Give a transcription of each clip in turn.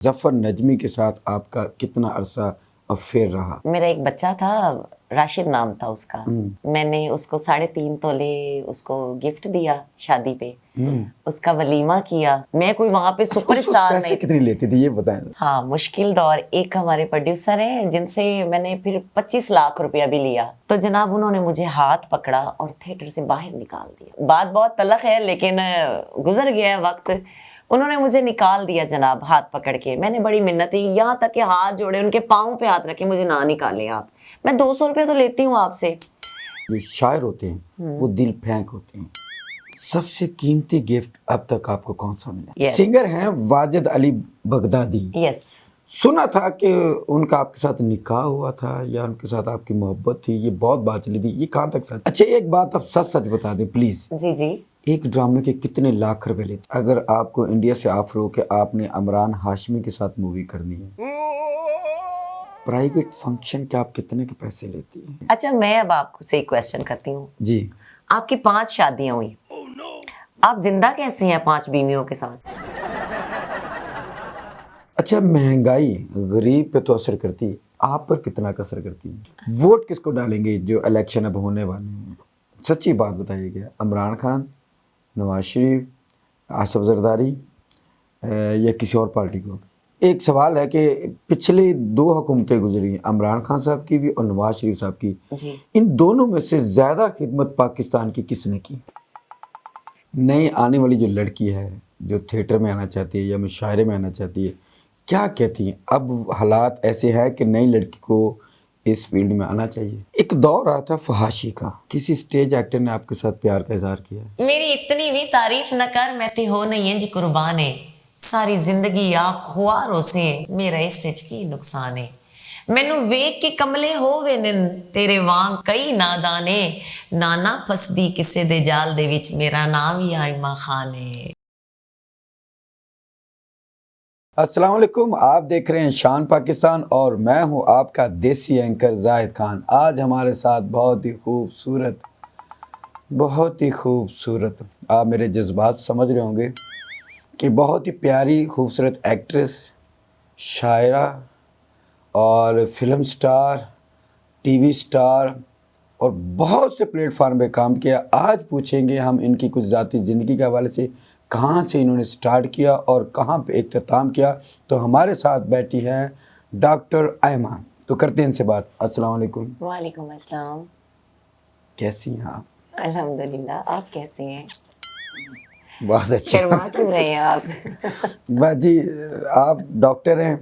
जफर नजमी के साथ आपका कितना अरसा अफेयर रहा? मेरा एक बच्चा था, राशिद नाम था उसका। मैंने उसको 3.5 तोले उसको गिफ्ट दिया शादी पे। उसका वलीमा किया। मैं कोई वहां पे सुपरस्टार पैसे नहीं। कितने लेते थे ये बताएं। हाँ, मुश्किल दौर। एक हमारे प्रोड्यूसर हैं जिनसे मैंने फिर 25 लाख रुपया भी लिया। तो जनाब उन्होंने मुझे हाथ पकड़ा और थिएटर से बाहर निकाल दिया। बात बहुत तलख है लेकिन गुजर गया वक्त। उन्होंने मुझे निकाल दिया जनाब, हाथ पकड़ के। मैंने बड़ी मिन्नत की, यहाँ तक कि हाथ जोड़े, उनके पाँव पे हाथ रखे, मुझे ना निकाले आप। मैं 200 रुपये तो लेती हूँ आपसे। जो शायर होते हैं वो दिल फेंक होते हैं। सबसे कीमती गिफ्ट अब तक आपको कौन सा मिला? Yes. सिंगर हैं वाजिद अली बगदादी। यस। सुना था कि उनका आपके साथ निकाह हुआ था या उनके साथ आपकी मोहब्बत थी, ये बहुत बात चली थी, ये कहाँ तक सच? अच्छा एक बात आप सच सच बता दें प्लीज। जी जी। एक ड्रामे के कितने लाख रुपए लेते? अगर आपको इंडिया से ऑफर हो कि आपने इमरान हाशमी के साथ मूवी करनी है, प्राइवेट फंक्शन के आप कितने के पैसे लेती हैं? अच्छा, मैं अब आपको से एक क्वेश्चन करती हूँ। जी। आपकी 5 शादियां हुई, आप जिंदा कैसे हैं 5 बीवियों के साथ? अच्छा, महंगाई गरीब पे तो असर करती है, आप पर कितना का असर करती है? वोट किसको डालेंगे जो इलेक्शन अब होने वाले हैं? सच्ची बात बताइएगा, इमरान खान, नवाज शरीफ, आसिफ जरदारी या किसी और पार्टी को? एक सवाल है कि पिछले 2 हुकूमतें गुजरी हैं, इमरान खान साहब की भी और नवाज शरीफ साहब की। जी। इन दोनों में से ज़्यादा खिदमत पाकिस्तान की किसने की? नई आने वाली जो लड़की है जो थिएटर में आना चाहती है या मुशायरे में आना चाहती है, क्या कहती हैं? अब हालात ऐसे हैं कि नई लड़की को इस फील्ड में आना चाहिए। एक दौर रहा था फहाशी का, किसी स्टेज एक्टर ने आपके साथ प्यार का इजहार किया है? मेरी इतनी भी तारीफ न कर, मैं ते हो नहीं है जी कुर्बान है। सारी जिंदगी आप खुआरों से, मेरा इससे की नुकसान है। मैनू वेख के कमले हो गए ने तेरे वांग कई नादाने। नाना फसदी किसे दे जाल दे विच, मेरा नाम ही आइमा खान है। अस्सलाम वालेकुम, आप देख रहे हैं शान पाकिस्तान और मैं हूं आपका देसी एंकर जाहिद खान। आज हमारे साथ बहुत ही खूबसूरत, आप मेरे जज्बात समझ रहे होंगे कि बहुत ही प्यारी खूबसूरत एक्ट्रेस, शायरा और फिल्म स्टार, टीवी स्टार और बहुत से प्लेटफार्म पे काम किया। आज पूछेंगे हम इनकी कुछ ज़ाती ज़िंदगी के हवाले से, कहाँ से इन्होंने स्टार्ट किया और कहाँ पे इख्तिताम किया। तो हमारे साथ बैठी हैं डॉक्टर आयमा। तो करते हैं इनसे बात। अस्सलाम वालेकुम। वालेकुम अस्सलाम। कैसी हैं आप? अल्हम्दुलिल्लाह, आप कैसे हैं? बहुत अच्छे। शर्मा क्यों रहे हैं आप? बस जी, आप डॉक्टर हैं।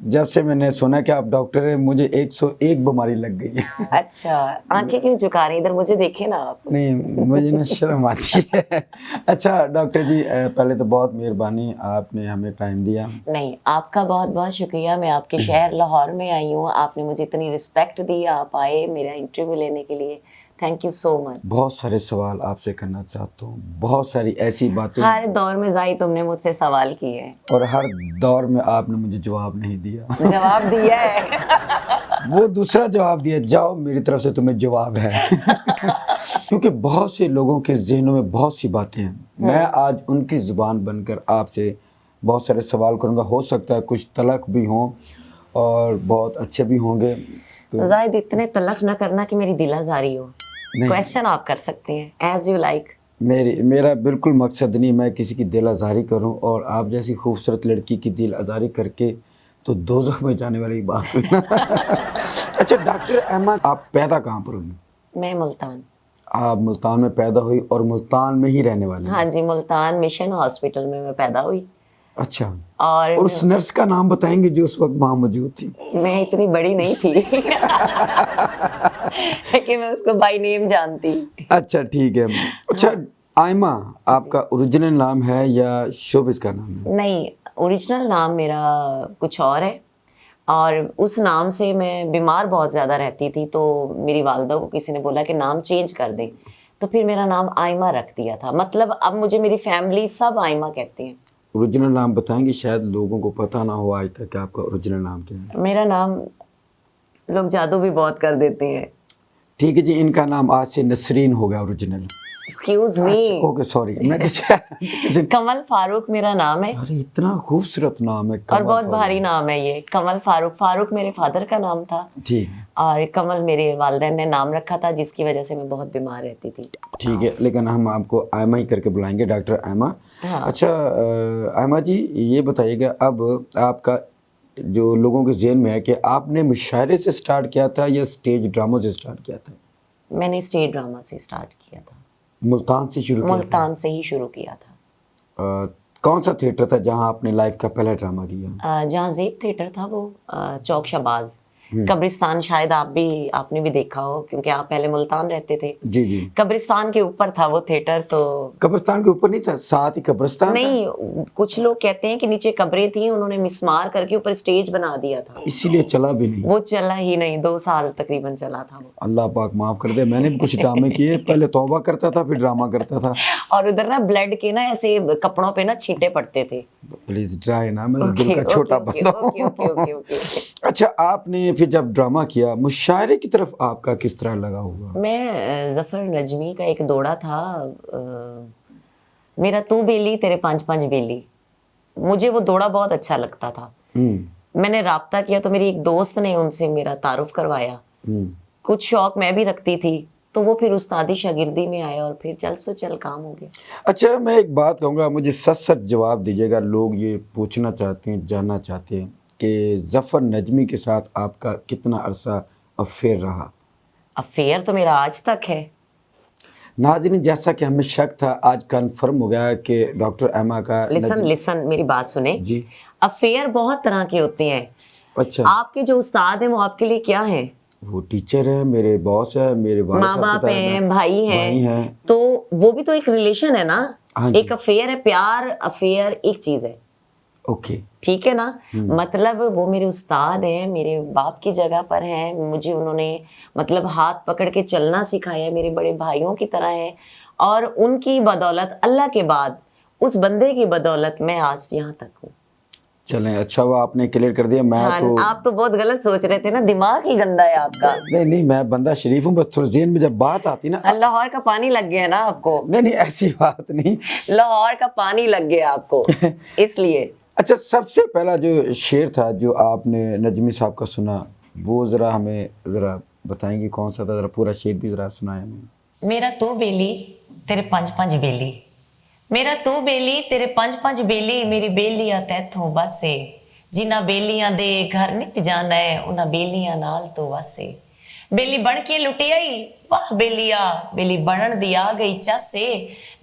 जब से मैंने सुना कि आप डॉक्टर हैं, मुझे 101 बीमारी लग गई है। अच्छा, आंखें क्यों झुका रही, इधर मुझे देखे ना आप। नहीं, मुझे ना शर्म आती है। अच्छा डॉक्टर जी, पहले तो बहुत मेहरबानी, आपने हमें टाइम दिया। नहीं, आपका बहुत बहुत शुक्रिया। मैं आपके शहर लाहौर में आई हूँ, आपने मुझे इतनी रिस्पेक्ट दी, आप आए मेरा इंटरव्यू लेने के लिए। Thank you so much. बहुत सारे सवाल आपसे करना चाहता हूँ, बहुत सारी ऐसी बातें, हर दौर में जाई तुमने मुझसे सवाल किए, और हर दौर में आपने मुझे जवाब नहीं दिया। जवाब दिया है। वो दूसरा जवाब दिया, जाओ मेरी तरफ से तुम्हें जवाब है। क्योंकि बहुत से लोगों के जहनों में बहुत सी बातें हैं। मैं आज उनकी ज़ुबान बनकर आपसे बहुत सारे सवाल करूँगा। हो सकता है कुछ तलख भी हों और बहुत अच्छे भी होंगे। तो जायद इतने तलख न करना कि मेरी दिल आजारी हो। क्वेश्चन आप कर सकते हैं एज यू लाइक। मेरा बिल्कुल मकसद नहीं मैं किसी की दिल आज़ारी करूं, और आप जैसी खूबसूरत लड़की की दिल आज़ारी करके तो दोज़ख में जाने वाली बात हुई। अच्छा डॉक्टर अहमद, आप पैदा कहाँ पर हुई? मैं मुल्तान। आप मुल्तान में पैदा हुई और मुल्तान में ही रहने वाली? हाँ जी, मुल्तान मिशन हॉस्पिटल में मैं पैदा हुई। अच्छा, और उस नर्स का नाम बताएंगे जो उस वक्त वहाँ मौजूद थी? मैं इतनी बड़ी नहीं थी कि मैं उसको बाय नेम जानती। अच्छा ठीक है। अच्छा आयमा, आपका ओरिजिनल नाम है या शोबिस का नाम है? नहीं, ओरिजिनल नाम मेरा कुछ और है, और उस नाम से मैं बीमार बहुत ज़्यादा रहती थी, तो मेरी वालदा को किसी ने बोला कि नाम चेंज कर दे, तो फिर मेरा नाम आयमा रख दिया था। मतलब अब मुझे मेरी फैमिली सब आयमा कहती हैं। ओरिजिनल नाम बताएंगे, शायद लोगों को पता ना हो आज तक कि आपका ओरिजिनल नाम क्या है। मेरा नाम लोग जादू भी बहुत कर देते हैं। ठीक है जी, इनका नाम आज से नसरीन हो गया original. Excuse me, okay sorry, मैं किसी कमल फारूक मेरा नाम है अरे इतना खूबसूरत नाम है और कमल बहुत फारूक। भारी नाम है ये, कमल फारूक। फारूक मेरे फादर का नाम था ठीक और कमल मेरे वालिदैन ने नाम रखा था, जिसकी वजह से मैं बहुत बीमार रहती थी। ठीक है, लेकिन हम आपको आयमा ही करके बुलाएंगे, डॉक्टर आयमा। हाँ। अच्छा आयमा जी, ये बताइएगा अब आपका जो लोगों के ज़हन में है कि आपने मुशायरे से स्टार्ट किया था या स्टेज ड्रामों से स्टार्ट किया था? मैंने स्टेज ड्रामा से स्टार्ट किया था, मुल्तान से शुरू किया था? मुल्तान से ही शुरू किया था। कौन सा थिएटर था जहां आपने लाइफ का पहला ड्रामा किया? जहाँ जेब थिएटर था वो चौक शहबाज, कब्रिस्तान, शायद आपने भी देखा हो क्योंकि आप पहले मुल्तान रहते थे। जी जी। कब्रिस्तान के ऊपर था वो थिएटर। तो कब्रिस्तान के ऊपर नहीं था, साथ ही कब्रिस्तान था? नहीं, कुछ लोग कहते हैं कि नीचे कब्रें थी, उन्होंने मिसमार करके ऊपर स्टेज बना दिया था, इसीलिए चला भी नहीं। वो चला ही नहीं, 2 साल तकरीबन चला था वो। अल्लाह पाक माफ कर दे, मैंने भी कुछ ड्रामे किए, पहले तौबा करता था फिर ड्रामा करता था। और उधर ना ब्लड के ना ऐसे कपड़ों पे ना छींटे पड़ते थे। प्लीज ड्राए ना, मैं दिल का छोटा बंदा हूं। ओके। अच्छा, आपने फिर जब ड्रामा किया, मुशायरे की तरफ आपका किस तरह लगा हुआ? मैं जफर नजमी का एक दौड़ा था, मेरा तू बेली तेरे 5-5 बेली, मुझे वो दौड़ा बहुत अच्छा लगता था। मैंने राब्ता किया तो मेरी एक दोस्त ने उनसे मेरा तारुफ करवाया। कुछ शौक मैं भी रखती थी, तो वो फिर उस्तादी शागिर्दी में आया और फिर चल सो चल काम हो गया। अच्छा, मैं एक बात कहूँगा, मुझे सच सच जवाब दीजिएगा। लोग ये पूछना चाहते हैं, जानना चाहते हैं कि जफर नजमी के साथ आपका कितना अरसा अफेयर रहा? अफेयर तो मेरा आज तक है। नाज़रीन, जैसा कि हमें शक था, आज कंफर्म हो गया कि डॉक्टर एमा का लिसन मेरी बात सुने जी। अफेयर बहुत तरह के होते हैं। अच्छा, आपके जो उस्ताद हैं वो आपके लिए क्या है? वो टीचर है, मेरे बॉस है, मेरे माँ बाप हैं, भाई भाई हैं, हैं। तो वो भी तो एक रिलेशन है ना। हाँ जी। एक अफेयर है, प्यार अफेयर एक चीज है, ओके। ठीक है ना। मतलब वो मेरे उस्ताद हैं, मेरे बाप की जगह पर हैं, मुझे उन्होंने मतलब हाथ पकड़ के चलना सिखाया, मेरे बड़े भाइयों की तरह है। और उनकी बदौलत, अल्लाह के बाद उस बंदे की बदौलत मैं आज यहाँ तक हूँ। चलें, अच्छा वो आपने क्लियर कर दिया। मैं हाँ, तो आप तो बहुत गलत सोच रहे थे ना, दिमाग ही गंदा है आपका। नहीं, मैं बंदा शरीफ हूँ, बस थोड़ा ज़हन में जब बात आती ना। लाहौर का पानी लग गया ना आपको। नहीं, ऐसी बात नहीं। लाहौर का पानी लग गया आपको इसलिए। अच्छा, सबसे पहला जो शेर था जो आपने नजमी साहब का सुना, वो ज़रा हमें ज़रा बताएंगे कौन सा था? ज़रा पूरा शेर भी ज़रा सुनाए हमें। मेरा तू बेली तेरे 5-5 बेली, मेरा तू बेली तेरे 5-5 बेली, मेरी बेलियां तैथों बसे, जिन्हां बेलियां दे घर नित जाना है, उन्हां बेलियां नाल तो वसे। बेली बन के लुटी आई वाह बेलिया, बेली बनन दी आ गई चासे,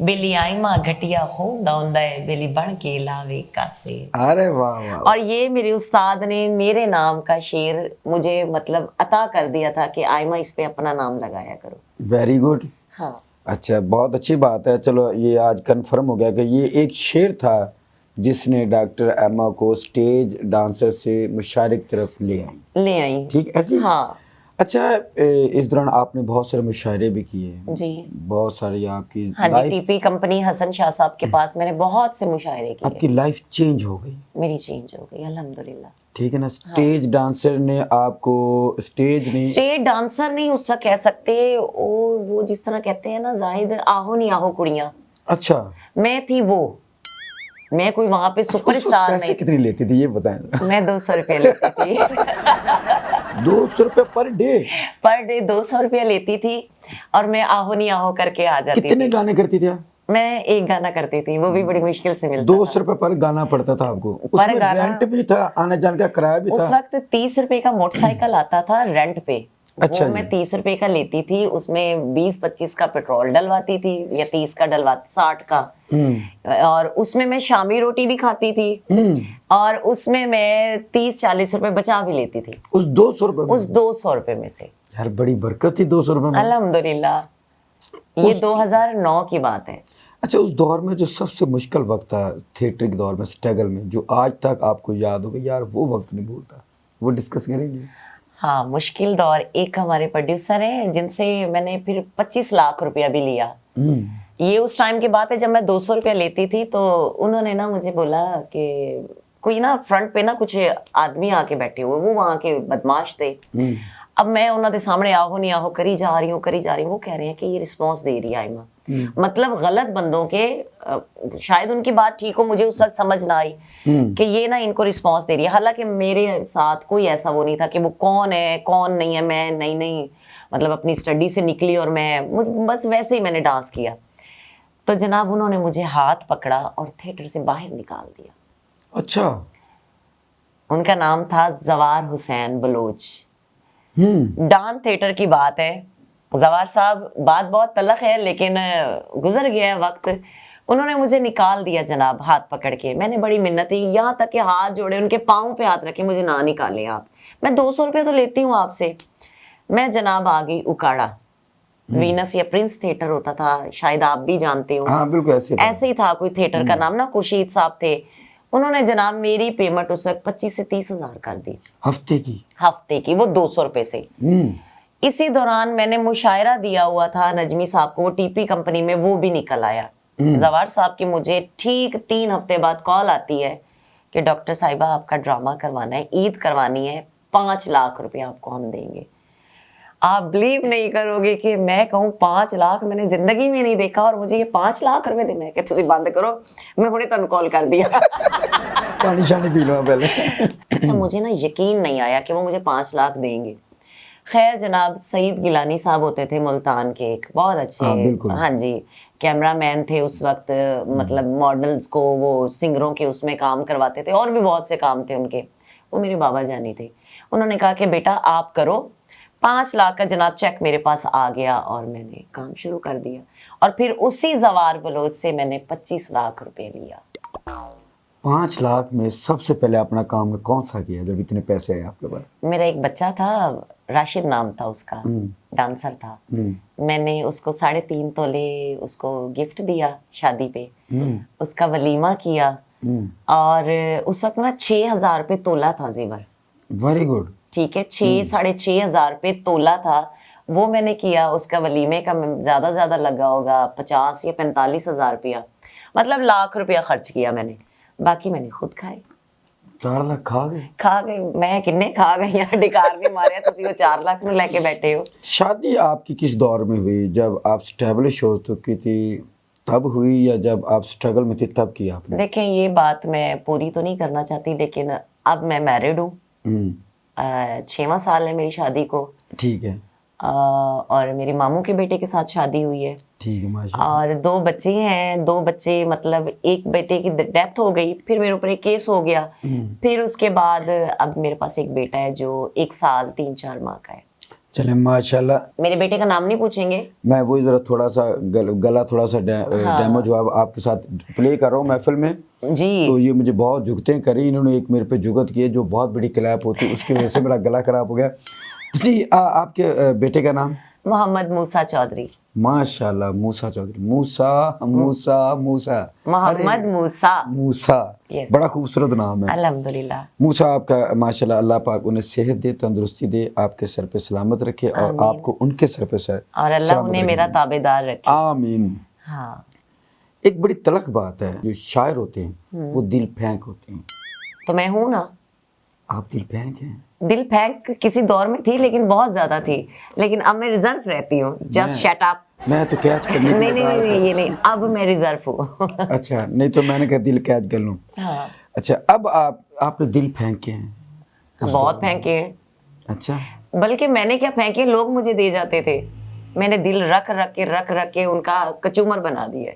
बेली आई मां घटिया होंदा होंदा है, बेली बन के लावे कासे। अरे वाह वाह। और ये मेरे उस्ताद ने मेरे नाम का शेर मुझे मतलब अता कर दिया था कि आयमा इस पे अपना नाम लगाया करो। Very good. हाँ, अच्छा, बहुत अच्छी बात है। चलो, ये आज कंफर्म हो गया कि ये एक शेर था जिसने डॉक्टर एमा को स्टेज डांसर से मुशायरे की तरफ ले आई। ले आई। ठीक ऐसी? हाँ अच्छा, इस दौरान आपने बहुत सारे मुशायरे भी किए जी। बहुत सारी आपकी हाँ जी, life, TP company Hasan Shah साहब के पास मैंने बहुत से मुशायरे किए। आपकी लाइफ चेंज हो गई। मेरी चेंज हो गई अल्हम्दुलिल्लाह। ठीक है ना। स्टेज डांसर ने आपको, स्टेज नहीं, स्टेट डांसर नहीं उसका कह सकते, वो जिस तरह कहते हैं ना जाहिद, आहो नहीं आहो कुड़ियां, अच्छा, मैं थी वो। मैं कोई वहां पे उसको सुपरस्टार पैसे नहीं। कितनी लेती थी ये बताएं? मैं 200 रुपया लेती थी 200 रुपये पर डे? पर डे 200 रुपया लेती थी और मैं आहो नहीं आहो करके आ जाती कितने थी। गाने करती थी आप? मैं एक गाना करती थी, वो भी बड़ी मुश्किल से मिलता 200 रुपये पर गाना पड़ता था आपको? उसमें गाना- रेंट भी था, आने जाने का किराया भी उस था? वक्त 30 रुपए का मोटरसाइकिल आता था रेंट पे। अच्छा वो जी। मैं 30 रुपए का लेती थी, उसमें 20-25 का पेट्रोल डलवाती थी या 30 का डलवाती, 60 का। और उसमें मैं शामी रोटी भी खाती थी और उसमें मैं 30-40 रुपए बचा भी लेती थी उस 200 रुपये में? उस 200 रुपए में से। यार बड़ी बरकत थी 200 रुपये में। अल्हम्दुलिल्लाह। ये 2009 की बात है। अच्छा, उस दौर में जो सबसे मुश्किल वक्त था थिएटर के दौर में, स्ट्रगल में, जो आज तक आपको याद होगा, यार वो वक्त नहीं भूलता, वो डिस्कस करेंगे? हाँ, मुश्किल दौर, एक हमारे प्रोड्यूसर हैं जिनसे मैंने फिर 25 लाख रुपया भी लिया। ये उस टाइम की बात है जब मैं 200 रुपया लेती थी, तो उन्होंने ना मुझे बोला कि कोई ना फ्रंट पे ना कुछ आदमी आके बैठे हुए, वो वहाँ के बदमाश थे। अब मैं उन्होंने सामने आहो नहीं आहो करी जा रही हूँ वो कह रहे हैं कि ये रिस्पॉन्स दे रही है आयमा। मतलब गलत बंदों के शायद उनकी बात ठीक हो, मुझे उस वक्त समझ ना आई कि ये ना इनको रिस्पॉन्स दे रही है। हालांकि मेरे साथ कोई ऐसा वो नहीं था कि वो कौन है कौन नहीं है, मैं नहीं मतलब अपनी स्टडी से निकली और मैं बस वैसे ही मैंने डांस किया। तो जनाब उन्होंने मुझे हाथ पकड़ा और थिएटर से बाहर निकाल दिया। अच्छा। उनका नाम था जवार हुसैन बलोच। डान थिएटर की बात है। जवार साहब, बात बहुत तलख है लेकिन गुजर गया है वक्त। उन्होंने मुझे निकाल दिया जनाब हाथ पकड़ के। मैंने बड़ी मिन्नत की, यहाँ तक कि हाथ जोड़े, उनके पाँव पे हाथ रखे, मुझे ना निकाले आप, मैं 200 रुपये तो लेती हूँ आपसे। मैं जनाब आ गई उकाड़ा। वीनस या प्रिंस थिएटर होता था, शायद आप भी जानते हो। हाँ बिल्कुल ऐसे ही था कोई थिएटर का नाम ना, खुर्शीद साहब थे। उन्होंने जनाब मेरी पेमेंट उस वक्त 25 से 30 हजार कर दी हफ्ते की, वो 200 रुपए से। इसी दौरान मैंने मुशायरा दिया हुआ था नजमी साहब को, वो टीपी कंपनी में, वो भी निकल आया। जवार साहब की मुझे ठीक 3 हफ्ते बाद कॉल आती है कि डॉक्टर साहिबा आपका ड्रामा करवाना है, ईद करवानी है, 5 लाख रुपए आपको हम देंगे। आप बिलीव नहीं करोगे कि मैं कहूँ 5 लाख मैंने जिंदगी में नहीं देखा और मुझे ये 5 लाख रुपए देना है कि तुझे बंद करो, मैं हुणे तुम कॉल कर दिया। पानी शानी पी लो पहले। अच्छा, मुझे ना यकीन नहीं आया कि वो मुझे 5 लाख देंगे। खैर जनाब, सईद गिलानी साहब होते थे मुल्तान के, एक बहुत अच्छे, हाँ जी, कैमरामैन थे उस वक्त, मतलब मॉडल्स को वो सिंगरों के उसमें काम करवाते थे और भी बहुत से काम थे उनके। वो मेरे बाबा जानी थे। उन्होंने कहा कि बेटा आप करो। 5 लाख का जनाब चेक मेरे पास आ गया और मैंने काम शुरू कर दिया। और फिर उसी जवार बलोच से मैंने 25 लाख रुपए लिया। 5 लाख में सबसे पहले अपना काम कौन सा किया जब इतने पैसे आए आपके पास? मेरा एक बच्चा था, राशिद नाम था उसका, डांसर था। मैंने उसको 3.5 तोले उसको गिफ्ट दिया शादी पे। उसका वलीमा किया और उस वक्त ना 6,000 रुपये तोला था जेवर। Very good. ठीक है, 6-6,500 रुपये तोला था। वो मैंने किया। उसका वलीमे का ज्यादा लगा होगा 50 या 45 हजार रुपया, मतलब लाख रुपया खर्च किया मैंने। बाकी मैंने खुद खाए। 4 लाख खा गए? मैं किन्ने खा गई यार, डिकार भी मारे तुसी वो 4 लाख में लेके बैठे हो। शादी आपकी किस दौर में हुई? जब आप स्टेब्लिश हो चुकी थी तब हुई या जब आप स्ट्रगल में थी तब की आपने? देखें, ये बात मैं पूरी तो नहीं करना चाहती लेकिन अब मैं मैरिड हूँ। 6वां साल है मेरी शादी को। ठीक है। और मेरी मामू के बेटे के साथ शादी हुई है। ठीक है, माशाल्लाह। और 2 बच्चे हैं। 2 बच्चे मतलब एक बेटे की डेथ हो गई, फिर मेरे ऊपर एक केस हो गया। फिर उसके बाद अब मेरे पास एक बेटा है जो 1 साल 3-4 माह का है। चले माशाल्लाह। मेरे बेटे का नाम नहीं पूछेंगे? मैं वही जरा थोड़ा सा गला थोड़ा सा डैमेज हुआ आपके साथ प्ले कर रहा हूँ महफिल में जी। तो ये मुझे बहुत जुगतें करी इन्होंने, एक मेरे पे जुगत की है जो बहुत बड़ी क्लैप होती है, उसकी वजह से मेरा गला खराब हो गया। जी आपके बेटे का नाम? मोहम्मद मूसा चौधरी। माशाल्लाह, मूसा चौधरी। मूसा मोहम्मद मूसा। Yes. बड़ा खूबसूरत नाम है। अल्हम्दुलिल्लाह। मूसा आपका माशाल्लाह, अल्लाह पाक उन्हें सेहत दे, तंदुरुस्ती दे, आपके सर पे सलामत रखे और आपको उनके सर पे और अल्लाह उन्हें मेरा ताबेदार रखे। आमीन। हाँ। एक बड़ी तलख बात है, जो शायर होते हैं वो दिल फेंक होते हैं। तो मैं हूँ ना। आप दिल फेंक हैं? दिल फेंक किसी दौर में थी लेकिन बहुत ज्यादा थी, लेकिन अब मैं रिजर्व रहती हूँ। Just shut up. मैं तो कैच करने नहीं, ये नहीं, अब मैं रिजर्व हूँ। अच्छा, नहीं तो मैंने कहा दिल कैच कर लूँ। हाँ। अच्छा, अब आपने दिल फेंके हैं? बहुत फेंके हैं। अच्छा। बल्कि मैंने क्या फेंके, लोग मुझे दे जाते थे। मैंने दिल रख के उनका कचूमर बना दिया।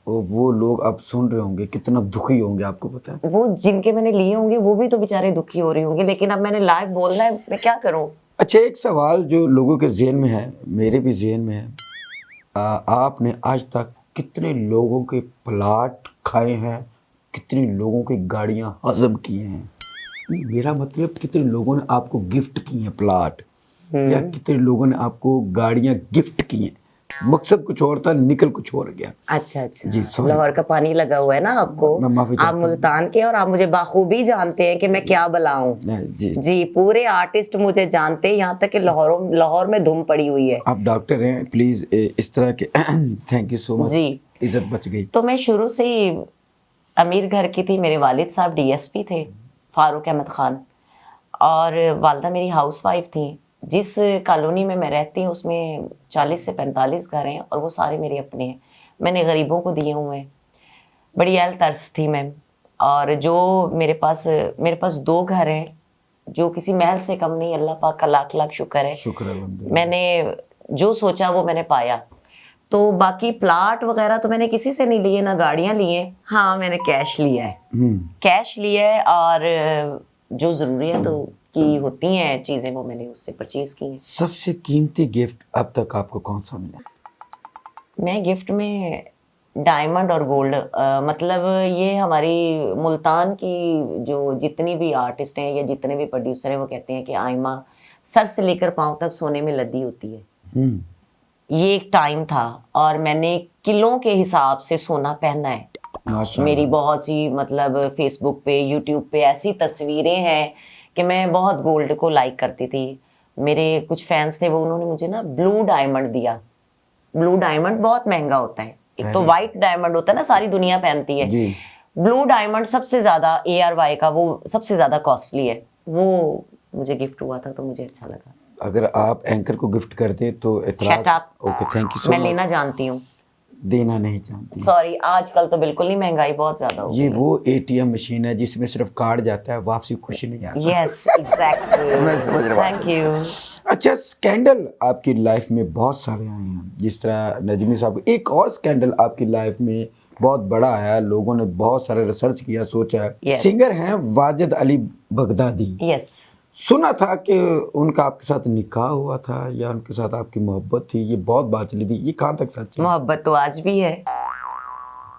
वो लोग अब सुन रहे होंगे, कितना दुखी होंगे आपको पता है? वो जिनके मैंने लिए होंगे वो भी तो बेचारे दुखी हो रहे होंगे, लेकिन अब मैंने लाइव बोलना है, मैं क्या करूं? अच्छा, एक सवाल जो लोगों के ज़हन में है, मेरे भी ज़हन में है, आपने आज तक कितने लोगों के प्लाट खाए हैं, कितने लोगों की गाड़ियां हजम किए हैं? मेरा मतलब कितने लोगों ने आपको गिफ्ट किए हैं प्लाट, या कितने लोगों ने आपको गाड़ियां गिफ्ट की हैं? मकसद कुछ और था, निकल कुछ और गया। अच्छा जी, लाहौर का पानी लगा हुआ है ना आपको, आप मुल्तान के, और आप मुझे बाखूबी जानते हैं कि मैं क्या बलाऊं। जी, पूरे आर्टिस्ट मुझे जानते हैं, यहाँ तक कि लाहौर में धूम पड़ी हुई है। आप डॉक्टर हैं, प्लीज इस तरह के थैंक यू सो मच जी, इज्जत बच गई। तो मैं शुरू से ही अमीर घर की थी। मेरे वालिद साहब DSP थे, फारूक अहमद खान, और वालदा मेरी हाउसवाइफ थी। जिस कॉलोनी में मैं रहती हूँ उसमें 40 से 45 घर हैं और वो सारे मेरे अपने हैं, मैंने गरीबों को दिए हुए हैं। बड़ी अहल तर्स थी मैं। और जो मेरे पास 2 घर हैं जो किसी महल से कम नहीं, अल्लाह पाक का लाख लाख शुक्र है। शुक्र अल्हम्दुलिल्लाह। मैंने जो सोचा वो मैंने पाया। तो बाकी प्लाट वगैरह तो मैंने किसी से नहीं लिए, ना गाड़ियां लिए। हाँ, मैंने कैश लिया है, कैश लिया है, और जो ज़रूरियातों की होती हैं चीज़ें वो मैंने उससे परचेज की हैं। सबसे कीमती गिफ्ट अब तक आपको कौन सा मिला? मैं गिफ्ट में डायमंड और गोल्ड, मतलब ये हमारी मुल्तान की जो जितनी भी आर्टिस्ट हैं या जितने भी प्रोड्यूसर हैं वो कहते हैं कि आइमा सर से लेकर पाँव तक सोने में लदी होती है। ये एक टाइम था और मैंने किलों के हिसाब से सोना पहना है। माशाल्लाह। मेरी बहुत सी मतलब फेसबुक पे, यूट्यूब पे ऐसी तस्वीरें हैं कि मैं बहुत गोल्ड को लाइक करती थी। मेरे कुछ फैंस थे, वो उन्होंने मुझे ना ब्लू डायमंड दिया। ब्लू डायमंड बहुत महंगा होता है। एक तो वाइट डायमंड होता है ना, सारी दुनिया पहनती है। जी। ब्लू डायमंड सबसे ज्यादा ARY का वो सबसे ज्यादा कॉस्टली है। वो मुझे गिफ्ट हुआ था तो मुझे अच्छा लगा। अगर आप एंकर को गिफ्ट कर दें तो Shut इतराज। up। Okay, thank you सो मैं मच। लेना जानती हूँ, देना नहीं चाहती। सॉरी। आजकल तो बिल्कुल नहीं, महंगाई बहुत ज्यादा हो ये गई। वो ATM मशीन है जिसमें सिर्फ कार्ड जाता है, वापसी कुछ नहीं आता। Yes, exactly. मैं समझ रहा हूँ। Thank you. अच्छा, स्कैंडल आपकी लाइफ में बहुत सारे आए हैं, जिस तरह नजमी साहब। एक और स्कैंडल आपकी लाइफ में बहुत बड़ा आया, लोगों ने बहुत सारे रिसर्च किया, सोचा। Yes। सिंगर हैं वाजिद अली बगदादी। यस। सुना था कि उनका आपके साथ निकाह हुआ था या उनके साथ आपकी मोहब्बत थी, ये बहुत बात चली थी, ये कहाँ तक सच है? मोहब्बत तो आज भी है।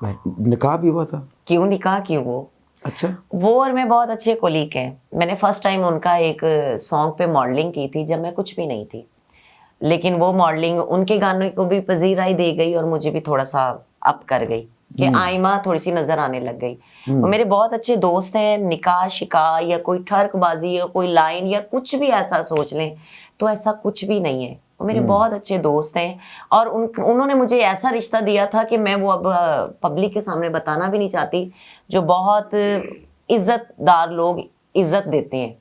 निकाह भी हुआ था? क्यों निकाह, क्यों वो अच्छा। वो और मैं बहुत अच्छे कोलीग हैं। मैंने फर्स्ट टाइम उनका एक सॉन्ग पे मॉडलिंग की थी जब मैं कुछ भी नहीं थी, लेकिन वो मॉडलिंग उनके गानों को भी पजीराई दे गई और मुझे भी थोड़ा सा अप कर गई कि आइमा थोड़ी सी नजर आने लग गई। और मेरे बहुत अच्छे दोस्त हैं। निकाह शिकाह या कोई ठर्कबाजी या कोई लाइन या कुछ भी ऐसा सोच लें तो ऐसा कुछ भी नहीं है। वो मेरे बहुत अच्छे दोस्त हैं और उन्होंने मुझे ऐसा रिश्ता दिया था कि मैं वो अब पब्लिक के सामने बताना भी नहीं चाहती। जो बहुत इज्जतदार लोग इज्जत देते हैं,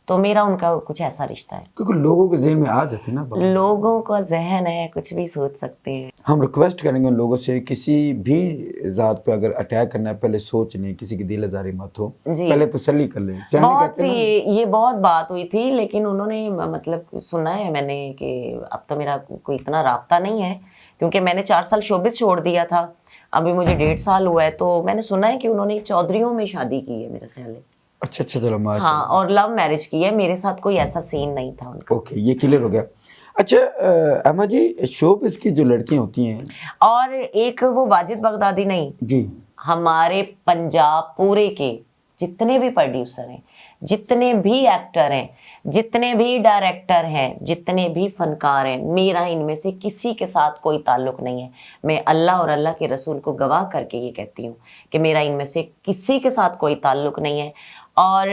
तो मेरा उनका कुछ ऐसा रिश्ता है। क्योंकि लोगों के जहन में आ जाते ना बात। लोगों का जहन है, कुछ भी सोच सकते हैं। हम रिक्वेस्ट करेंगे उन लोगों से, किसी भी जात पे अगर अटैक करना है पहले सोच लें, किसी की दिल आजारी मत हो, जी। पहले तसल्ली कर लें। सियाने बहुत कहते सी हैं ना। ये बहुत बात हुई थी, लेकिन उन्होंने मतलब सुना है मैंने कि अब तो मेरा कोई इतना राब्ता नहीं है, क्योंकि मैंने 4 साल शोबिस छोड़ दिया था। अभी मुझे 1.5 साल हुआ है, तो मैंने सुना है कि उन्होंने चौधरियों में शादी की है, मेरा ख्याल है। अच्छा अच्छा, चलो माशा। हाँ, और लव मैरिज की है। मेरे साथ कोई ऐसा सीन नहीं था उनका। ओके, ये क्लियर हो गया। अच्छा अम्मा जी, शोबिस की जो लड़कियां होती हैं। और एक वो वाजिद बगदादी नहीं, जी। हमारे पंजाब पूरे के जितने भी प्रोड्यूसर हैं, जितने भी एक्टर हैं, जितने भी डायरेक्टर हैं, जितने भी फनकार हैं, मेरा इनमें से किसी के साथ कोई ताल्लुक नहीं है। मैं अल्लाह और अल्लाह के रसूल को गवाह करके ये कहती हूँ कि मेरा इनमें से किसी के साथ कोई ताल्लुक नहीं है। और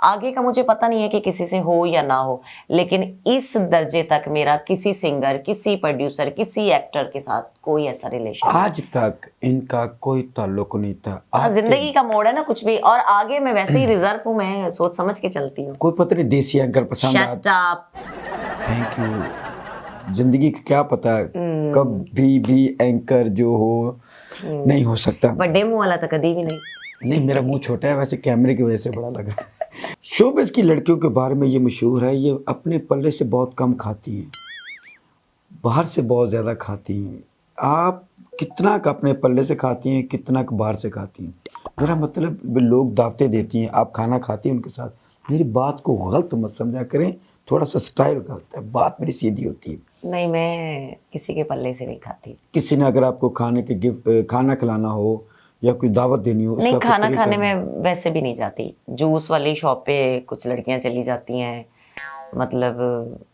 आगे का मुझे पता नहीं है कि किसी से हो या ना हो, लेकिन इस दर्जे तक मेरा किसी सिंगर, किसी प्रोड्यूसर, किसी एक्टर के साथ कोई ऐसा रिलेशन आज तक इनका कोई ताल्लुक नहीं था। हाँ, जिंदगी का मोड़ है ना कुछ भी। और आगे मैं वैसे ही रिजर्व हूँ, मैं सोच समझ के चलती हूँ। कोई पता नहीं देसी एंकर पसंद आ। Shut up. Thank you. जिंदगी का क्या पता कभी भी एंकर जो हो नहीं हो सकता। बड़े मुंह वाला तो कभी भी नहीं। नहीं, मेरा मुंह छोटा है, वैसे कैमरे की वजह से बड़ा लगा। शोबिस की लड़कियों के बारे में ये मशहूर है, ये अपने पल्ले से बहुत कम खाती हैं, बाहर से बहुत ज़्यादा खाती हैं। आप कितना का अपने पल्ले से खाती हैं, कितना का बाहर से खाती हैं? मेरा मतलब लोग दावतें देती हैं, आप खाना खाती हैं उनके साथ। मेरी बात को गलत मत समझा करें, थोड़ा सा स्टाइल गलत है, बात मेरी सीधी होती है। नहीं, मैं किसी के पल्ले से नहीं खाती। किसी ने अगर आपको खाने के गिफ्ट, खाना खिलाना हो या कोई दावत देनी हो, नहीं, उसका खाना तरीका खाने में वैसे भी नहीं जाती। जूस वाली शॉप पे कुछ लड़कियां चली जाती हैं, मतलब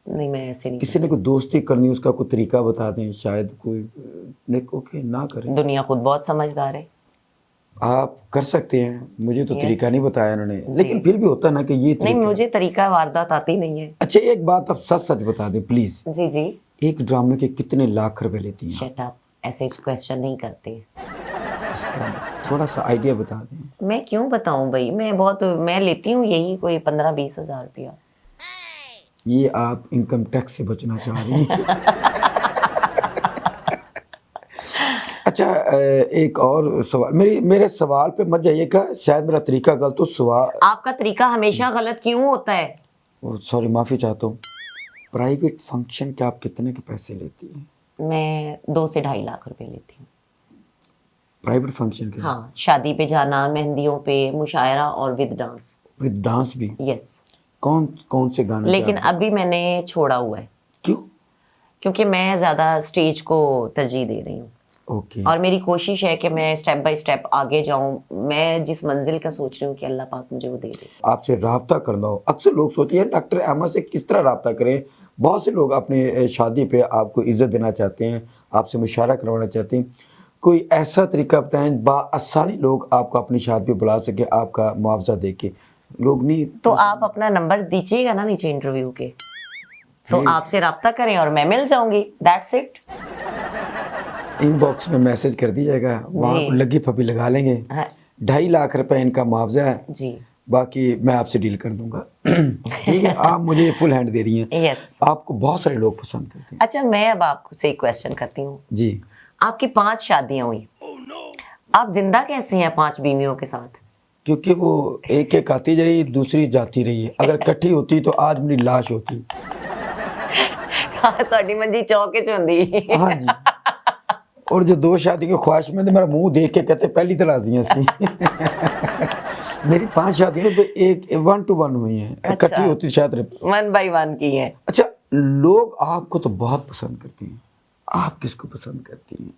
नहीं, मैं ऐसे नहीं। किसी ने कोई दोस्ती करनी, उसका कोई तरीका बता दें, शायद कोई ओके ना करें। दुनिया खुद बहुत समझदार है। आप कर सकते हैं, मुझे तो Yes। तरीका नहीं बताया उन्होंने, लेकिन फिर भी होता ना कि ये नहीं, तरीका। मुझे तरीका वारदात आती नहीं है। अच्छा, एक बात आप सच सच बता दें प्लीज, जी जी। एक ड्रामे के कितने लाख रुपए लेती हैं? शट अप, ऐसे क्वेश्चन नहीं करते। इसका थोड़ा सा आइडिया बता दें। मैं क्यों बताऊं भाई, मैं लेती हूँ यही कोई 15-20 हज़ार रुपया। ये आप इनकम टैक्स से बचना चाह रही हैं। अच्छा, एक और सवाल, मेरे सवाल पे मत जाइएगा, शायद मेरा तरीका गलत हो। सवाल, आपका तरीका हमेशा गलत क्यों होता है? सॉरी, माफ़ी चाहता हूँ। प्राइवेट फंक्शन के आप कितने के पैसे लेती हैं? मैं 2 से 2.5 लाख रुपए लेती हूँ। प्राइवेट फंक्शन के? हाँ, शादी पे जाना, मेहंदियों पे, मुशायरा और विद डांस। विद डांस भी? यस। कौन कौन से गाने? लेकिन अभी मैंने छोड़ा हुआ है। क्यों? क्योंकि मैं ज़्यादा स्टेज को तरजीह दे रही हूँ। ओके। और मेरी कोशिश है कि मैं स्टेप बाय स्टेप आगे जाऊं। मैं जिस मंजिल का सोच रही हूँ कि अल्लाह पाक मुझे वो दे दे। आपसे राब्ता करना हो, अक्सर लोग सोचते हैं डॉक्टर एमा से किस तरह राब्ता करें। बहुत से लोग अपने शादी पे आपको इज्जत देना चाहते हैं, आपसे मुशावरा करवाना चाहते हैं। कोई ऐसा तरीका बताएं आसानी लोग आपको अपनी शादी पे बुला सके, आपका मुआवजा दे के। लोग नहीं तो आप अपना नंबर दीजिएगा ना नीचे इंटरव्यू के, तो आपसे राब्ता करें और मैं मिल जाऊंगी। That's it. इनबॉक्स में मैसेज कर दीजिएगा, वहाँ जी। को लगी फपी लगा लेंगे। हाँ, 2.5 लाख रुपए इनका मुआवजा है, जी। बाकी मैं आपसे डील कर दूंगा। ठीक है, आप मुझे फुल हैंड दे रही हैं। यस। आपको बहुत सारे लोग पसंद करते हैं। अच्छा, मैं अब आपको से एक क्वेश्चन करती हूँ। जी। आपकी 5 शादियां हुई, आप जिंदा कैसे हैं 5 बीवियों के साथ? क्योंकि वो एक एक आती रही, दूसरी जाती रही है। अगर इकट्ठी होती तो आज मेरी लाश होती। ਤੁਹਾਡੀ ਮੰਜੀ ਚੌਕੇ ਚ ਹੁੰਦੀ। हाँ जी। और जो 2 शादी की ख्वाहिश में, तो मेरा मुंह देख के कहते पहली तो राजी सी। मेरी 5 शादियों पे एक 1 to 1 हुई हैं। इकट्ठी होती शायद 1 by 1 की है। अच्छा, लोग आपको तो बहुत पसंद करते हैं, आप किसको पसंद करती हैं?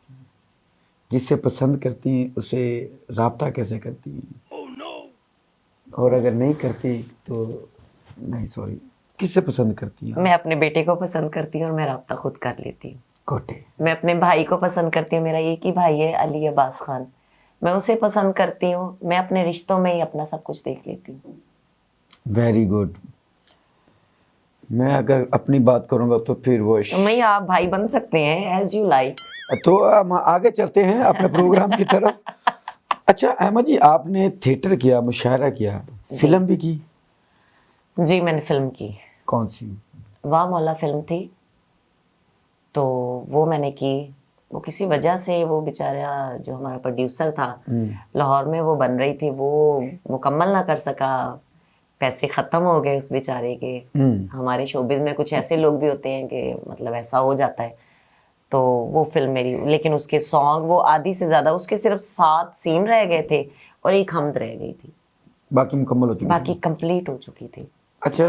जिससे पसंद करती हैं उसे राब्ता कैसे करती हैं? और अगर नहीं करती तो नहीं, सॉरी, किससे पसंद करती हैं? मैं अपने बेटे को पसंद करती हूँ और मैं राब्ता खुद कर लेती हूँ। कोटे। मैं अपने भाई को पसंद करती हूँ, मेरा एक ही भाई है अली अब्बास खान, मैं उसे पसंद करती हूँ। मैं अपने रिश्तों में ही अपना सब कुछ देख लेती हूँ। Very good. मैं अगर अपनी बात करूंगा तो फिर वो तो मैं आप भाई बन सकते हैं एज यू लाइक। तो हम आगे चलते हैं अपने प्रोग्राम की तरफ। अच्छा अहमद जी, आपने थिएटर किया, मुशायरा किया, फिल्म भी की? जी, मैंने फिल्म की। कौन सी? वाह मौला फिल्म थी, तो वो मैंने की। वो किसी वजह से वो बेचारा जो हमारा प्रोड्यूसर था लाहौर में, वो बन रही थी, वो मुकम्मल ना कर सका, पैसे ख़त्म हो गए उस बेचारे के। हमारे शोबिज़ में कुछ ऐसे लोग भी होते हैं कि मतलब ऐसा हो जाता है। तो वो फिल्म मेरी, लेकिन उसके सॉन्ग वो आधी से ज़्यादा, उसके सिर्फ 7 सीन रह गए थे और एक हमद रह गई थी, बाकी मुकम्मल हो चुकी? बाकी कंप्लीट हो चुकी थी। अच्छा,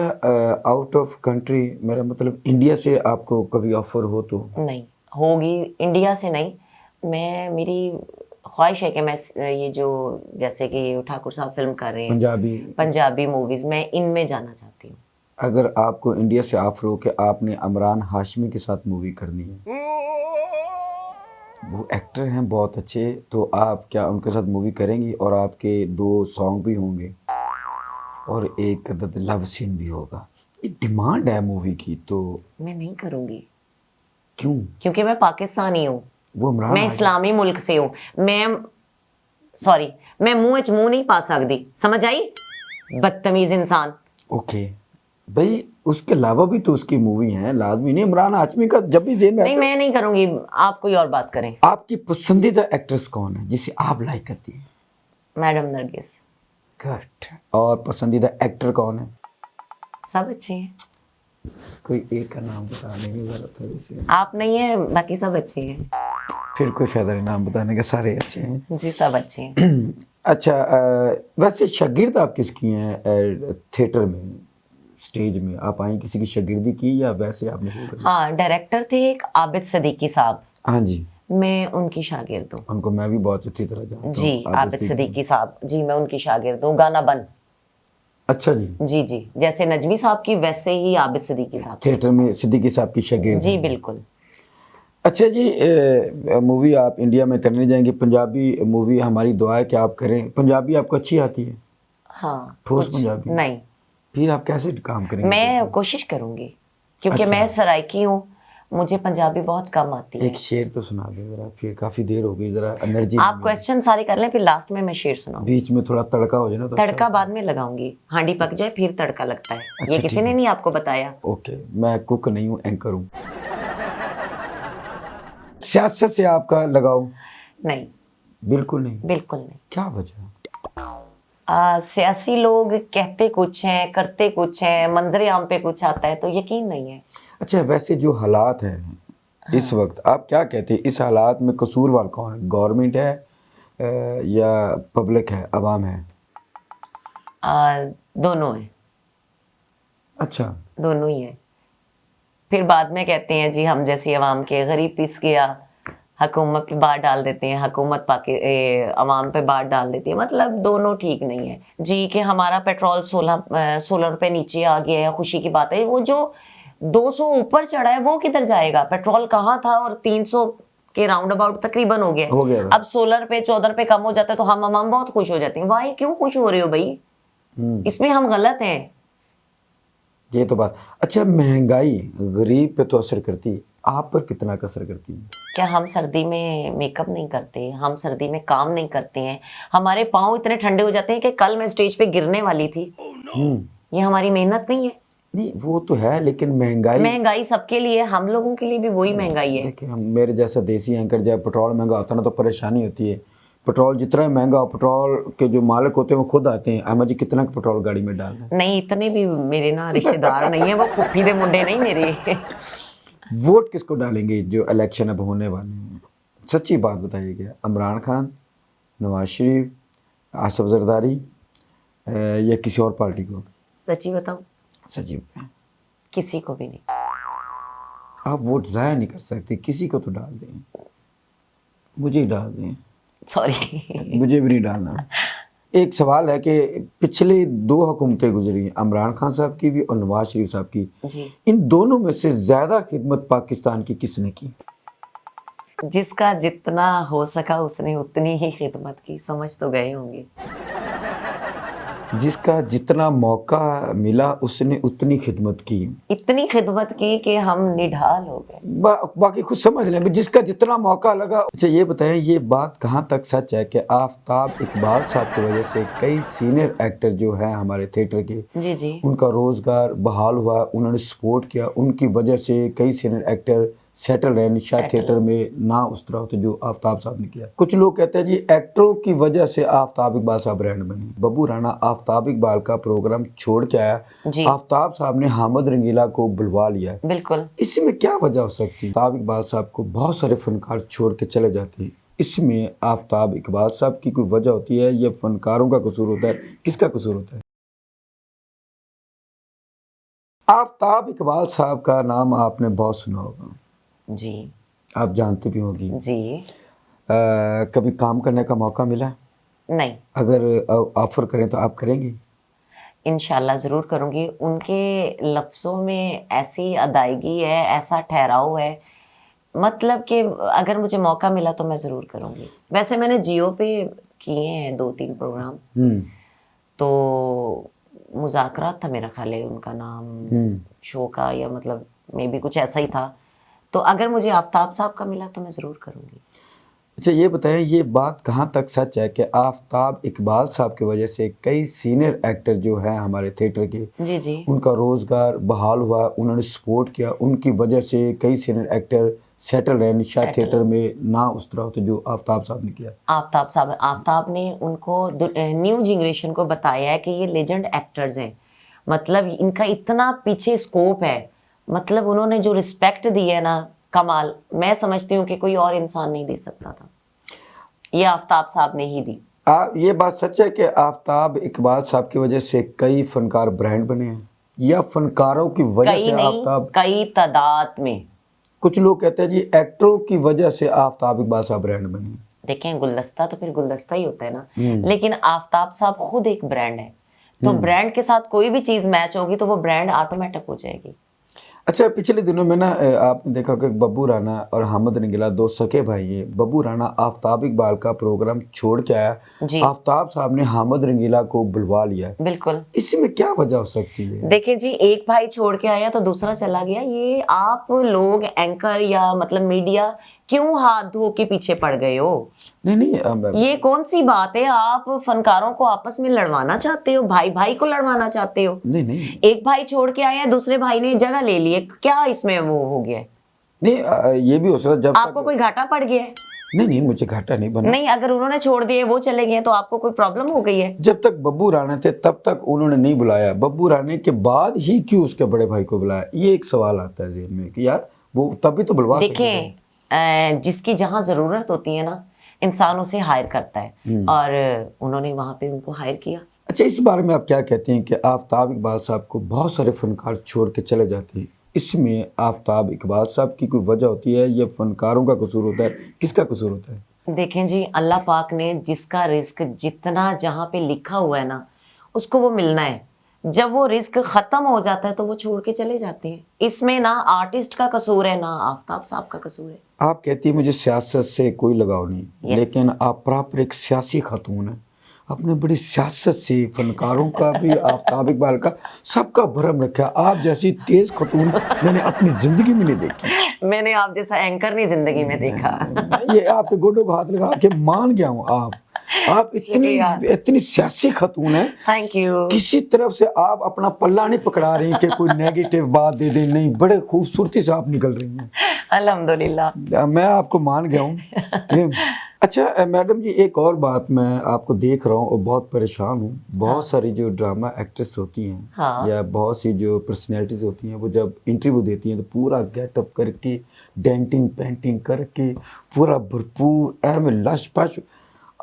आउट ऑफ कंट्री, मेरा मतलब इंडिया से आपको कभी ऑफर हो तो? नहीं होगी, इंडिया से नहीं। मेरी ख्वाहिश है कि मैं ये जो जैसे कि ठाकुर साहब फिल्म कर रहे हैं पंजाबी मूवीज़, मैं इनमें जाना चाहती हूँ। अगर आपको इंडिया से ऑफर हो कि आपने इमरान हाशमी के साथ मूवी करनी है, वो एक्टर हैं बहुत अच्छे, तो आप क्या उनके साथ मूवी करेंगी? और आपके 2 सॉन्ग भी होंगे और एक लव सीन भी होगा। ये डिमांड है मूवी की, तो मैं नहीं करूँगी। क्यों? क्योंकि मैं पाकिस्तानी हूँ, वो इमरान मैं इस्लामी मुल्क से हूँ। मैं मुँह च मुँह नहीं पा सकती, समझ आई? बदतमीज इंसान। ओके भाई, उसके अलावा भी तो उसकी मूवी है, लाजमी नहीं इमरान हाशमी का जब भी जेन में नहीं, मैं नहीं करूँगी, आप कोई और बात करें। आपकी पसंदीदा एक्ट्रेस कौन है जिसे आप लाइक करती हैं? मैडम नरगिस। गुड। और पसंदीदा एक्टर कौन है? सब अच्छे हैं, कोई एक का नाम बताने की जरूरत है इसे? आप नहीं है, बाकी सब अच्छे हैं। फिर कोई फायदा नहीं नाम बताने का, सारे अच्छे हैं। जी, सब अच्छे हैं। अच्छा, वैसे शागिर्द आप किसकी हैं थिएटर में, स्टेज में? आप आई किसी की शागिर्दी की या वैसे आपने शुरू कर? हाँ, डायरेक्टर थे एक आबिद सदीकी साहब, हाँ जी, मैं उनकी शागिर्द हूँ। उनको मैं भी बहुत अच्छी तरह जानता हूँ। जी, आबिद सदीकी साहब, जी, मैं उनकी शागिर्द हूँ। गाना बन। अच्छा जी। जी जी, जैसे नजमी साहब की वैसे ही आबिद सदीकी साहब। थिएटर में सिद्दीकी साहब की शागिर्द? जी बिल्कुल। अच्छा जी, मूवी आप इंडिया में करने जाएंगे, पंजाबी मूवी हमारी दुआ है कि आप करें। पंजाबी आपको अच्छी आती है? हाँ, ठोस कुछ पंजाबी? नहीं, फिर आप कैसे काम करेंगे? मैं कोशिश करूँगी, क्योंकि अच्छा। मैं सराइकी हूँ मुझे पंजाबी बहुत कम आती है। एक शेर तो सुना दे जरा, फिर काफी देर हो गई, जरा एनर्जी आप क्वेश्चन सारे कर लें, फिर लास्ट में मैं शेर सुनाऊंगी। बीच में थोड़ा तड़का हो जाए ना तो तड़का बाद में लगाऊंगी, हांडी पक जाए फिर तड़का लगता है। अच्छा, ये किसी ठीक ने है। नहीं आपको बताया? ओके, मैं कुक नहीं हूँ, एंकर हूँ। सियासत से आपका लगाव? नहीं, बिल्कुल नहीं। बिल्कुल नहीं। क्या वजह? सियासी लोग कहते कुछ हैं, करते कुछ हैं, मंजरे आम पे कुछ आता है, तो यकीन नहीं है। अच्छा, वैसे जो हालात है इस वक्त, आप क्या कहते हैं इस हालात में कसूरवार कौन है? गवर्नमेंट है या पब्लिक है, आवाम है? दोनों है, अच्छा, दोनों ही है। फिर बाद में कहते हैं जी हम जैसी आवाम के, गरीब पिस गया, हुकूमत पे बात डाल देते हैं, हुकूमत आवाम पे बात डाल देती है। मतलब दोनों ठीक नहीं है जी। कि हमारा पेट्रोल 16 रुपए नीचे आ गया है, खुशी की बात है। वो जो 200 ऊपर चढ़ा है वो किधर जाएगा? पेट्रोल कहाँ था और 300 के राउंड अबाउट तकरीबन हो गया था। अब 16 रुपए 14 रुपए कम हो जाता है तो हम बहुत खुश हो जाते हैं। वाई क्यों खुश हो रहे हो भाई? इसमें हम गलत हैं। ये तो बात। अच्छा, महंगाई गरीब पे तो असर करती है, आप पर कितना असर करती है? क्या हम सर्दी में मेकअप नहीं करते? हम सर्दी में काम नहीं करते हैं? हमारे पाँव इतने ठंडे हो जाते हैं कि कल मैं स्टेज पे गिरने वाली थी। ये हमारी मेहनत नहीं है? नहीं, वो तो है, लेकिन महंगाई सबके लिए, हम लोगों के लिए भी वही महंगाई है। देखिए, हम मेरे जैसा देसी एंकर, जब पेट्रोल महंगा होता है ना तो परेशानी होती है। पेट्रोल जितना महंगा हो, पेट्रोल के जो मालिक होते हैं वो खुद आते हैं, अम्मा जी कितना पेट्रोल गाड़ी में डालना है? नहीं, इतने भी मेरे ना रिश्तेदार नहीं है, वो फुफ्फी दे मुंडे नहीं मेरे। वोट किसको डालेंगे जो इलेक्शन अब होने वाले हैं? सच्ची बात बताइएगा, इमरान खान, नवाज शरीफ, आसिफ जरदारी या किसी और पार्टी को? सच्ची बताऊं? सच्ची बताएं। किसी को भी नहीं। आप वोट ज़ाया नहीं कर सकते, किसी को तो डाल दें। मुझे ही डाल दें। सॉरी। मुझे भी नहीं डालना। एक सवाल है कि पिछले 2 हुकूमतें गुजरी हैं, इमरान खान साहब की भी और नवाज शरीफ साहब की। जी। इन दोनों में से ज़्यादा खिदमत पाकिस्तान की किसने की? जिसका जितना हो सका उसने उतनी ही खिदमत की। समझ तो गए होंगे। जिसका जितना मौका मिला उसने उतनी खिदमत की। इतनी खिदमत की कि हम निढाल हो गए। बाकी खुद समझ लें, जिसका जितना मौका लगा। अच्छा, ये बताएं, ये बात कहाँ तक सच है कि आफताब इकबाल साहब की वजह से कई सीनियर एक्टर जो हैं हमारे थिएटर के, जी जी, उनका रोजगार बहाल हुआ, उन्होंने सपोर्ट किया, उनकी वजह से कई सीनियर एक्टर सेटल रहे, शायद थिएटर में ना उस तरह होते जो आफताब साहब ने किया। कुछ लोग कहते हैं जी एक्टरों की वजह से आफताब इकबाल साहब ब्रांड बने। बब्बू राणा आफताब इकबाल का प्रोग्राम छोड़ के आया, आफताब साहब ने हामिद रंगीला को बुलवा लिया। बिल्कुल। इसमें क्या वजह हो सकती है? आफताब इकबाल साहब को बहुत सारे फनकार छोड़ के चले जाते हैं, इसमें आफताब इकबाल साहब की कोई वजह होती है या फनकारों का कसूर होता है? किसका कसूर होता है? आफताब इकबाल साहब का नाम आपने बहुत सुना होगा जी, आप जानते भी होंगी जी। कभी काम करने का मौका मिला? नहीं। अगर ऑफर करें तो आप करेंगी? इंशाल्लाह ज़रूर करूँगी। उनके लफ्ज़ों में ऐसी अदायगी है, ऐसा ठहराव है, मतलब कि अगर मुझे मौका मिला तो मैं ज़रूर करूँगी। वैसे मैंने जियो पे किए हैं 2-3 प्रोग्राम, तो मुज़ाकरात था मेरा ख्याल है उनका नाम शो का, या मतलब मे बी कुछ ऐसा ही था। तो अगर मुझे आफताब साहब का मिला तो मैं ज़रूर करूँगी। अच्छा, ये बताएं, ये बात कहाँ तक सच है कि आफताब इकबाल साहब की वजह से कई सीनियर एक्टर जो हैं हमारे थिएटर के, जी जी, उनका रोज़गार बहाल हुआ, उन्होंने सपोर्ट किया, उनकी वजह से कई सीनियर एक्टर सेटल रहे, शायद थिएटर में ना उस तरह होते जो आफताब साहब ने किया? आफताब ने उनको न्यू जनरेशन को बताया है कि ये लेजेंड एक्टर्स हैं, मतलब इनका इतना पीछे स्कोप है, मतलब उन्होंने जो रिस्पेक्ट दी है ना, कमाल। मैं समझती हूँ कि कोई और इंसान नहीं दे सकता था, ये आफताब साहब ने ही दी। ये बात सच है कि आफताब इकबाल साहब की वजह से कई फनकार ब्रांड बने हैं या फनकारों की वजह से आफताब? कई तादाद में। कुछ लोग कहते हैं जी एक्टरों की वजह से आफताब इकबाल साहब ब्रांड बने। देखें, गुलदस्ता तो फिर गुलदस्ता ही होता है ना, लेकिन आफताब साहब खुद एक ब्रांड है, तो ब्रांड के साथ कोई भी चीज़ मैच होगी तो वो ब्रांड ऑटोमेटिक हो जाएगी। अच्छा, पिछले दिनों में ना आपने देखा कि बब्बू राणा और हामिद रंगीला दो सके भाई हैं। बब्बू राणा आफ्ताब इकबाल का प्रोग्राम छोड़ के आया, जी आफ्ताब साहब ने हामिद रंगीला को बुलवा लिया। बिल्कुल। इसमें क्या वजह हो सकती है? देखिए जी, एक भाई छोड़ के आया तो दूसरा चला गया। ये आप लोग एंकर या मतलब मीडिया क्यों हाथ धो के पीछे पड़ गए हो? नहीं नहीं ये कौन सी बात है? आप फनकारों को आपस में लड़वाना चाहते हो, भाई भाई को लड़वाना चाहते हो। नहीं नहीं एक भाई छोड़ के आया, दूसरे भाई ने जगह ले ली है, क्या इसमें वो हो गया है? नहीं ये भी हो सकता है जब आपको तक। कोई घाटा पड़ गया है? नहीं नहीं, मुझे घाटा नहीं बना। नहीं, अगर उन्होंने छोड़ दिए, वो चले गए तो आपको कोई प्रॉब्लम हो गई है? जब तक बब्बू राणा थे तब तक उन्होंने नहीं बुलाया, बब्बू राणा के बाद ही क्यों उसके बड़े भाई को बुलाया? ये एक सवाल आता है जेहन में कि यार वो तभी तो बुलवा सकते थे। देखें, जिसकी जहां जरूरत होती है ना, इंसान उसे हायर करता है, और उन्होंने वहां पे उनको हायर किया। अच्छा, इस बारे में आप क्या कहते हैं कि आफ्ताब इकबाल साहब को बहुत सारे फनकार छोड़ के चले जाते हैं, इसमें आफ्ताब इकबाल साहब की कोई वजह होती है या फनकारों का कसूर होता है? किसका कसूर होता है? देखें जी, अल्लाह पाक ने जिसका रिस्क जितना जहां पे लिखा हुआ है ना, उसको वो मिलना है। जब वो रिस्क खत्म हो जाता है तो वो छोड़ के चले जाते हैं। इसमें ना आर्टिस्ट का कसूर है ना आफ्ताब साहब का कसूर है। आप कहती है मुझे सियासत से कोई लगाव नहीं, Yes. लेकिन आप प्रॉपर एक सियासी खातून है। आपने बड़ी सियासत से फनकारों का भी आफ्ताब इकबाल का सबका भरम रखा। आप जैसी तेज खातून मैंने अपनी जिंदगी में नहीं देखी। मैंने आप जैसा एंकर नहीं जिंदगी में देखा। मैं ये आपके गोडों को हाथ लगा के मान गया हूँ। आप इतनी इतनी सियासी खातून है, थैंक यू। किसी तरफ से आप अपना पल्ला नहीं पकड़ा रही कि कोई नेगेटिव बात दे दे, नहीं, बड़े खूबसूरती से आप निकल रही हैं। अल्हम्दुलिल्लाह। मैं आपको मान गया हूँ। अच्छा मैडम जी, एक और बात, मैं आपको देख रहा हूँ और बहुत परेशान हूँ। बहुत सारी जो ड्रामा एक्ट्रेस होती हैं, हाँ। या बहुत सी जो पर्सनैलिटीज होती हैं, वो जब इंटरव्यू देती हैं तो पूरा गेटअप करके, डेंटिंग पेंटिंग करके, पूरा भरपूर में लश पश,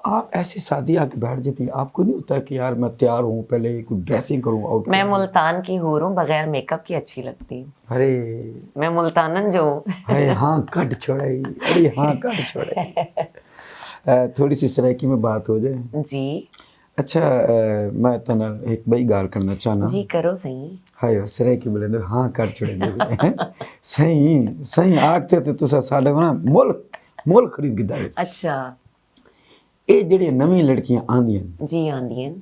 आप ऐसी शादी आके बैठ जाती हैं। आपको नहीं होता कि यार मैं तैयार हूँ, पहले कुछ ड्रेसिंग करूँ, आउट? मैं मुल्तान की हूर हूँ, बगैर मेकअप की अच्छी लगती हूँ। अरे मैं मुल्तानन जो हूँ। अरे हाँ कट छोड़ाई, अरे हाँ कट छोड़ाई। थोड़ी सी सराइकी में बात हो जाए। जी अच्छा मैं तना एक बई गाल करना चाहना। जी करो सही। हाय सराइकी बोले हाँ कर छोड़े सही सही आखते थे तुसा साडे ना मुल मुल खरीद के दाए। अच्छा ये जेड़ी नवी लड़कियां आंदियां, जी आंदियन,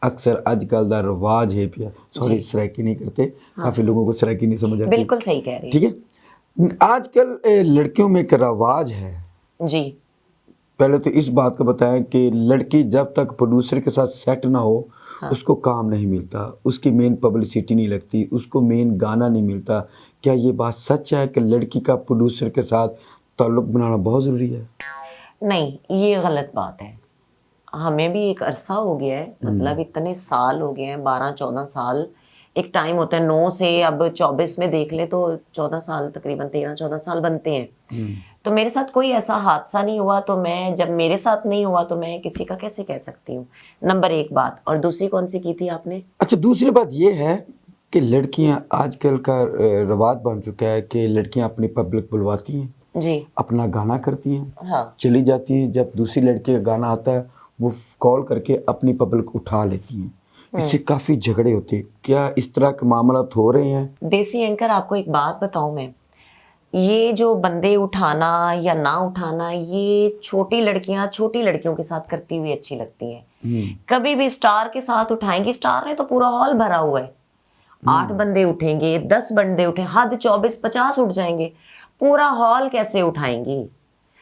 अक्सर आजकल दा रिवाज है पिया, सॉरी सराइकी नहीं करते, काफी लोगों को सराइकी नहीं समझ आती। बिल्कुल सही कह रही ठीक है, आजकल लड़कियों में एक रिवाज है। है जी। पहले तो इस बात का बताएं कि लड़की जब तक प्रोड्यूसर के साथ सेट ना हो, उसको काम नहीं मिलता, उसकी मेन पब्लिसिटी नहीं लगती, उसको मेन गाना नहीं मिलता। क्या ये बात सच है कि लड़की का प्रोड्यूसर के साथ ताल्लुक बनाना बहुत ज़रूरी है? नहीं, ये गलत बात है। हमें भी एक अरसा हो गया है, मतलब इतने साल हो गए हैं, 12-14 साल। एक टाइम होता है 9 से अब 24 में देख ले तो 14 साल, तकरीबन 13-14 साल बनते हैं। तो मेरे साथ कोई ऐसा हादसा नहीं हुआ, तो मैं, जब मेरे साथ नहीं हुआ तो मैं किसी का कैसे कह सकती हूँ? नंबर एक बात। और दूसरी कौन सी की थी आपने? अच्छा, दूसरी बात ये है कि लड़कियां आजकल का रिवाज बन चुका है कि लड़कियां अपनी पब्लिक बुलवाती हैं, जी अपना गाना करती हैं, हाँ। चली जाती हैं। जब दूसरी लड़की का गाना आता है वो कॉल करके अपनी पब्लिक उठा लेती हैं। इससे काफ़ी झगड़े होते हैं। क्या इस तरह के मामला हो रहे हैं? देसी एंकर, आपको एक बात बताऊं मैं, ये जो बंदे उठाना या ना उठाना, ये छोटी लड़कियां छोटी लड़कियों के साथ करती हुई अच्छी लगती हैं। कभी भी स्टार के साथ उठाएंगी, स्टार ने तो पूरा हॉल भरा हुआ है, 8 बंदे उठेंगे, 10 बंदे उठे, हद 24-50 उठ जाएंगे, पूरा हॉल कैसे उठाएंगी?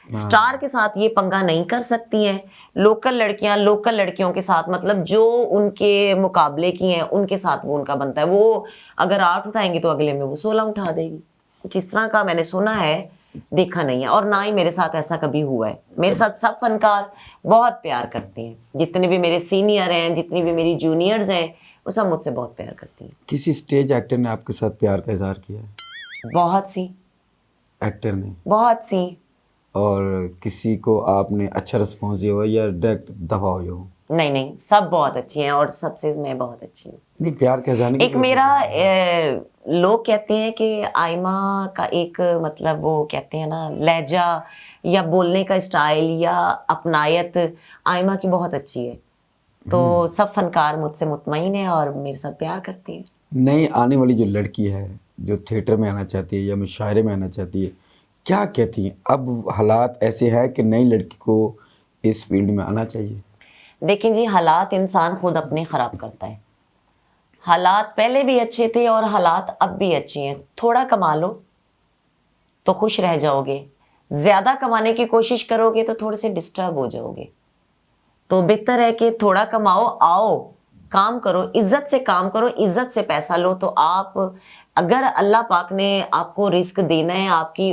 स्टार के साथ ये पंगा नहीं कर सकती हैं। लोकल लड़कियां लोकल लड़कियों के साथ, मतलब जो उनके मुकाबले की हैं उनके साथ वो उनका बनता है। वो अगर 8 उठाएंगी तो अगले में वो 16 उठा देगी। कुछ इस तरह का मैंने सुना है, देखा नहीं है, और ना ही मेरे साथ ऐसा कभी हुआ है। मेरे साथ सब फनकार बहुत प्यार करते हैं, जितने भी मेरे सीनियर हैं, जितनी भी मेरी जूनियर्स हैं, वो सब मुझसे बहुत प्यार करती हैं। किसी स्टेज एक्टर ने आपके साथ प्यार का इजहार किया है? बहुत सी, एक्टर ने? बहुत सी। और किसी को आपने अच्छा रिस्पॉन्स दिया हो या डायरेक्ट दफा हुए हो? नहीं नहीं, सब बहुत अच्छी हैं, और सबसे मैं बहुत अच्छी हूँ। नहीं, प्यार का इजहार नहीं एक मेरा लोग कहते हैं कि आयमा का एक, मतलब वो कहते हैं ना, लहजा या बोलने का स्टाइल या अपनायत आयमा की बहुत अच्छी है। तो सब फनकार मुझसे मुतमईन है और मेरे साथ प्यार करती हैं। नई आने वाली जो लड़की है जो थिएटर में आना चाहती है या मुशायरे में आना चाहती है, क्या कहती हैं? अब हालात ऐसे हैं कि नई लड़की को इस फील्ड में आना चाहिए? देखिए जी, हालात इंसान खुद अपने ख़राब करता है। हालात पहले भी अच्छे थे और हालात अब भी अच्छे हैं। थोड़ा कमा लो तो खुश रह जाओगे, ज़्यादा कमाने की कोशिश करोगे तो थोड़े से डिस्टर्ब हो जाओगे। तो बेहतर है कि थोड़ा कमाओ, आओ काम करो, इज्जत से काम करो, इज्जत से पैसा लो। तो आप, अगर अल्लाह पाक ने आपको रिस्क देना है, आपकी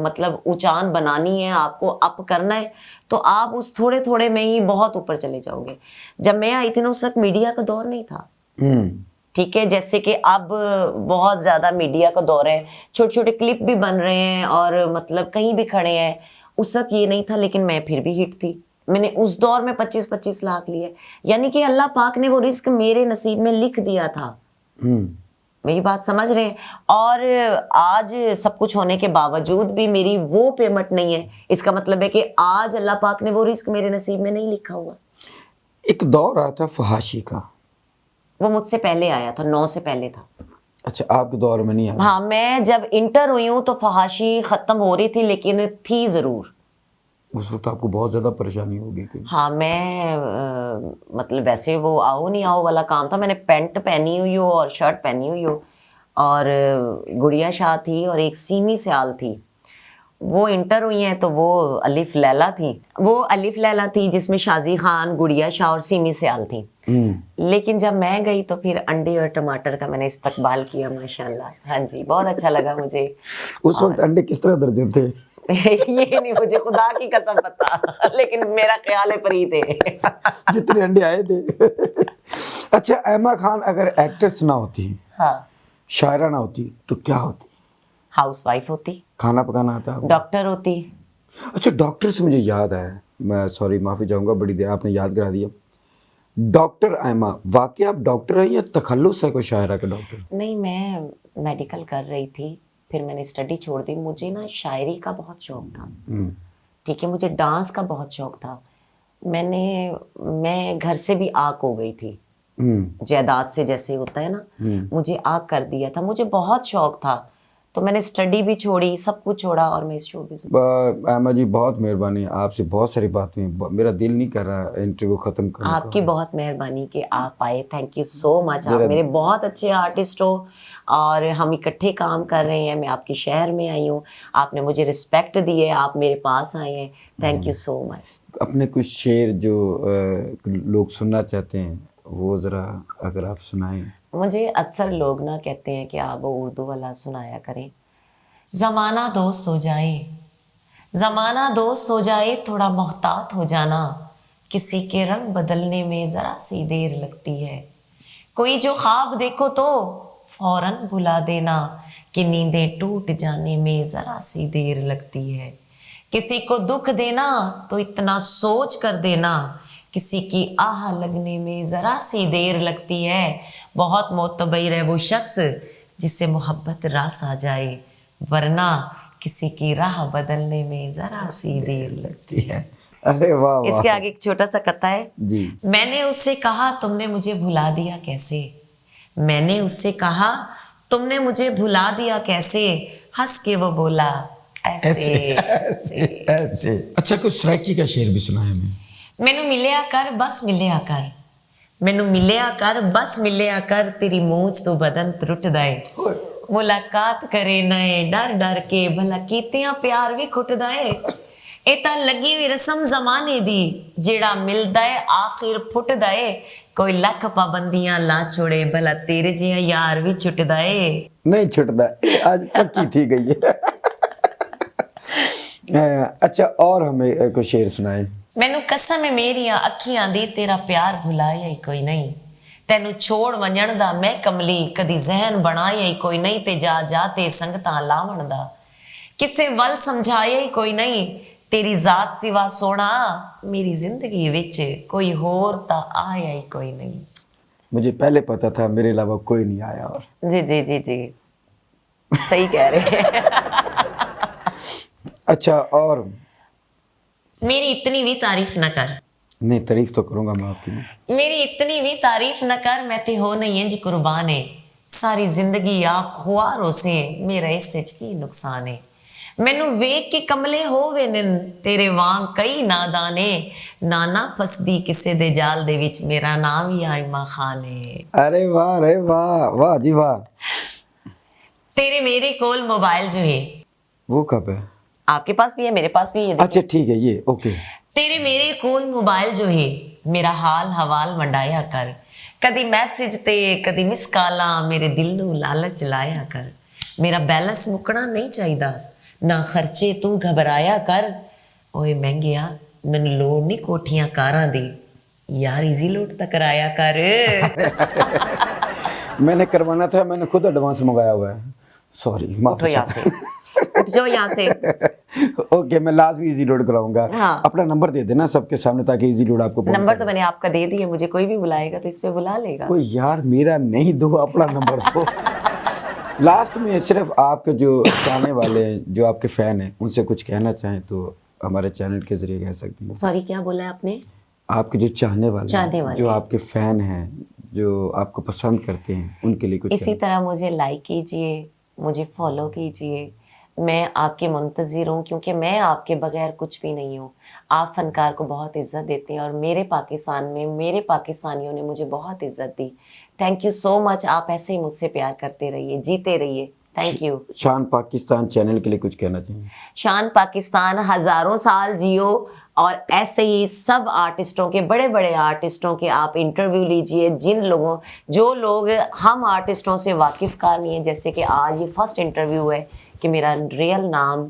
मतलब ऊंचान बनानी है, आपको अप करना है, तो आप उस थोड़े थोड़े में ही बहुत ऊपर चले जाओगे। जब मैं आई थी ना, उस वक्त मीडिया का दौर नहीं था। ठीक है, जैसे कि अब बहुत ज़्यादा मीडिया का दौर है, छोटे छोटे क्लिप भी बन रहे हैं और मतलब कहीं भी खड़े हैं। उस वक्त ये नहीं था, लेकिन मैं फिर भी हिट थी। मैंने उस दौर में 25-25 लाख लिए, यानी कि अल्लाह पाक ने वो रिस्क मेरे नसीब में लिख दिया था। मेरी बात समझ रहे हैं? और आज सब कुछ होने के बावजूद भी मेरी वो पेमेंट नहीं है, इसका मतलब है कि आज अल्लाह पाक ने वो रिस्क मेरे नसीब में नहीं लिखा हुआ। एक दौर आया था फहाशी का। वो मुझसे पहले आया था, 9 से पहले था। अच्छा, आपके दौर में नहीं आया? हाँ, मैं जब इंटर हुई हूँ तो फहाशी ख़त्म हो रही थी, लेकिन थी ज़रूर। उस वक्त आपको बहुत ज़्यादा परेशानी होगी कि? हाँ, मैं मतलब वैसे वो आओ नहीं आओ वाला काम था। मैंने पैंट पहनी हुई हो और शर्ट पहनी हुई हो, और गुड़िया शाह थी और एक सीमी सयाल थी। वो इंटर हुई हैं तो वो अलिफ लैला थी। वो अलिफ लैला थी जिसमें शाजी खान, गुड़िया शाह और सीमी सयाल थी। लेकिन जब मैं गई तो फिर अंडे और टमाटर का मैंने इस्तकबाल किया, माशाल्लाह। हाँ जी, बहुत अच्छा लगा मुझे। उस वक्त अंडे किस तरह दर्जन थे? ये नहीं मुझे खुदा की कसम पता, लेकिन मेरा ख्याल है फ्री थे। जितने अंडे आए थे। अच्छा, ऐमा खान अगर एक्ट्रेस ना होती, हाँ, शायरा ना होती, तो क्या होती? हाउस वाइफ होती, खाना पकाना आता है? डॉक्टर होती। अच्छा, डॉक्टर से मुझे याद आया, मैं सॉरी माफ़ी चाहूँगा, बड़ी देर आपने याद करा दिया। डॉक्टर ऐमा, वाकई आप डॉक्टर हैं या तखल्लुस है कोई शायरा का डॉक्टर? नहीं, मैं मेडिकल कर रही थी, फिर मैंने स्टडी छोड़ दी। मुझे ना शायरी का बहुत शौक था। ठीक है, मुझे डांस का बहुत शौक था। मैं घर से भी आक हो गई थी, जायदाद से जैसे होता है ना, मुझे आक कर दिया था। मुझे बहुत शौक था, तो मैंने स्टडी भी छोड़ी, सब कुछ छोड़ा और मैं इस शोबिज़ में। ऐमा जी, बहुत मेहरबानी, आपसे बहुत सारी बातें, मेरा दिल नहीं कर रहा इंटरव्यू ख़त्म करने का। आपकी बहुत मेहरबानी कि आप आए, थैंक यू सो मच। आप मेरा- मेरे बहुत अच्छे आर्टिस्ट हो और हम इकट्ठे काम कर रहे हैं। मैं आपके शहर में आई हूँ, आपने मुझे रिस्पेक्ट दी है, आप मेरे पास आए हैं, थैंक यू सो मच। अपने कुछ शेर जो लोग सुनना चाहते हैं, वो ज़रा अगर आप सुनाएं। मुझे अक्सर लोग ना कहते हैं कि आप वो उर्दू वाला सुनाया करें। ज़माना दोस्त हो जाए, ज़माना दोस्त हो जाए, थोड़ा मोहतात हो जाना, किसी के रंग बदलने में ज़रा सी देर लगती है। कोई जो ख्वाब देखो तो फौरन भुला देना, कि नींदें टूट जाने में ज़रा सी देर लगती है। किसी को दुख देना तो इतना सोच कर देना, किसी की आह लगने में ज़रा सी देर लगती है। बहुत मोतबर है वो शख्स जिसे मोहब्बत रास आ जाए, वरना किसी की राह बदलने में ज़रा सी देर लगती है। अरे वाह वाह। इसके आगे एक छोटा सा कथा है जी। मैंने उससे कहा तुमने मुझे भुला दिया कैसे, मैंने उससे कहा तुमने मुझे भुला दिया कैसे, हंस के वो बोला ऐसे ऐसे। ऐसे। अच्छा, कुछ सराइकी का शेर भी सुनाया हमें। मैनू मिलिया कर बस मिलिया कर, मैनू मिलिया कर बस मिलिया कर, तेरी मूंछ तो बदन त्रुटदा है। मुलाकात करे नए डर डर के, भला कीतियां प्यार भी खुटदा है। ਇਹ ਤਾਂ ਲੱਗੀ ਵੀ ਰਸਮ ਜ਼ਮਾਨੇ ਦੀ, ਜਿਹੜਾ ਮਿਲਦਾ ਏ ਆਖਿਰ ਫੁੱਟਦਾ ਏ। ਕੋਈ ਲੱਖ ਪਾਬੰਦੀਆਂ ਲਾ ਛੋੜੇ, ਭਲਾ ਤੇਰੇ ਜਿਹਾ यार भी छुटदा ਏ। नहीं छुटता, आज पक्की थी गई है। अच्छा, और हमें कुछ शेर सुनाए। ਮੈਨੂੰ ਕਸਮ ਏ ਮੇਰੀਆਂ ਅੱਖੀਆਂ ਦੀ, ਤੇਰਾ ਪਿਆਰ ਭੁਲਾਇਆ ਹੀ ਕੋਈ ਨਹੀਂ। ਤੈਨੂੰ ਛੋੜ ਵੰਜਣ ਦਾ ਮੈਂ ਕਮਲੀ, ਕਦੀ ਜ਼ਹਿਨ ਬਣਾਇਆ ਹੀ ਕੋਈ ਨਹੀਂ। ਤੇ ਜਾ ਜਾ ਤੇ ਸੰਗਤਾਂ ਲਾਵਣ ਦਾ ਕਿਸੇ ਵੱਲ ਸਮਝਾਇਆ ਹੀ ਕੋਈ ਨਹੀਂ। तेरी जात सिवा सोना मेरी जिंदगी विच कोई होर ता आया ही कोई नहीं। मुझे पहले पता था मेरे अलावा कोई नहीं आया। और जी जी जी जी सही कह रहे हैं। अच्छा, और मेरी इतनी भी तारीफ न कर। नहीं, तारीफ तो करूंगा मैं आपकी। मेरी इतनी भी तारीफ न कर, मैं ते हो नहीं है जी कुर्बान है। ਸਾਰੀ ਜ਼ਿੰਦਗੀ ਆਪ ਖੁਆਰੋ ਸੇ ਮੇਰਾ ਇਸ 'ਚ ਕੀ ਨੁਕਸਾਨ ਹੈ ਮੈਨੂੰ ਵੇਖ ਕੇ ਕਮਲੇ ਹੋ ਗਏ ਨੇ ਤੇਰੇ ਵਾਂਗ ਕਈ ਨਾਦਾਨੇ ਨਾਨਾ ਫਸਦੀ ਕਿਸੇ ਦੇ ਜਾਲ ਦੇ ਵਿੱਚ ਮੇਰਾ ਨਾਮ ਹੀ ਆਇਮਾ ਖਾਨ ਹੈ अरे वाह वाह जी वाह। तेरे मेरे कोल मोबाइल जो है वो कब है? आपके पास भी है मेरे पास भी है देखो। अच्छा ठीक है ये ओके। तेरे मेरे कोल मोबाइल जो है मेरा हाल हवाल वंडाया कर कदी मैसेज ते कदी मिस काला मेरे दिल नू लालच लाया कर मेरा बैलेंस मुकना नहीं चाहिदा ना खर्चे तू घबराया कर ओए महंगिया मैनू लोड़ नहीं कोठियां कारां दी यार इजी लोड तक कराया कर मैंने करवाना था, मैंने खुद एडवांस मंगाया हुआ है। सॉरी उठो यहाँ से उठ जाओ यहाँ से। ओके मैं लास्ट भी इजी लोड कराऊंगा। हाँ। अपना नंबर दे देना सबके सामने ताकि इजी लोड आपको पहुंच नंबर जाए। तो मैंने आपका दे दिया मुझे कोई भी बुलाएगा तो इस पे बुला लेगा। कोई यार मेरा नहीं दो अपना नंबर दो। लास्ट में सिर्फ आपके जो चाहने वाले हैं, जो आपके फैन हैं, उनसे कुछ कहना चाहें तो हमारे चैनल के जरिए कह सकती हैं। सॉरी क्या बोला है आपने? आपके जो चाहने वाले हैं, जो आपके फैन हैं, जो आपको पसंद करते हैं, उनके लिए कुछ इसी तरह मुझे लाइक कीजिए, मुझे फॉलो कीजिए। मैं आपकी मुंतज़िर हूँ क्योंकि मैं आपके बगैर कुछ भी नहीं हूँ। आप फनकार को बहुत इज़्ज़त देते हैं और मेरे पाकिस्तान में मेरे पाकिस्तानियों ने मुझे बहुत इज़्ज़त दी। Thank you so much. आप ऐसे ही मुझसे प्यार करते रहिए, जीते रहिए। Thank you. Shaan Pakistan channel के लिए कुछ कहना चाहिए? शान पाकिस्तान हज़ारों साल जियो और ऐसे ही सब आर्टिस्टों के बड़े बड़े आर्टिस्टों के आप इंटरव्यू लीजिए। जो लोग हम आर्टिस्टों से वाकिफ़ कार नहीं है, जैसे कि आज ये फर्स्ट इंटरव्यू है कि मेरा रियल नाम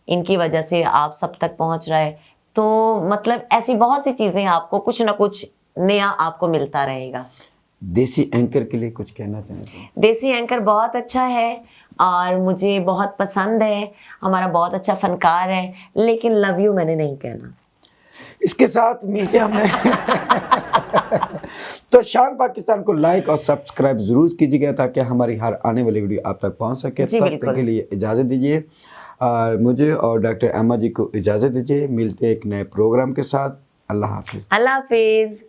इनकी वजह से आप सब तक पहुंच रहा है, तो मतलब ऐसी बहुत सी चीज़ें आपको कुछ ना कुछ नया आपको मिलता रहेगा। देसी एंकर के लिए कुछ कहना चाहेंगे? देसी एंकर बहुत अच्छा है और मुझे बहुत पसंद है, हमारा बहुत अच्छा फनकार है, लेकिन लव यू मैंने नहीं कहना। इसके साथ मिलते हैं हमने। तो शान पाकिस्तान को लाइक और सब्सक्राइब जरूर कीजिएगा ताकि हमारी हर आने वाली वीडियो आप तक पहुंच सके। जी, तब बिल्कुल। तक के लिए इजाज़त दीजिए और मुझे और डॉक्टर एम्मा जी को इजाज़त दीजिए। मिलते हैं एक नए प्रोग्राम के साथ। अल्लाह हाफिज़। अल्लाह हाफिज़।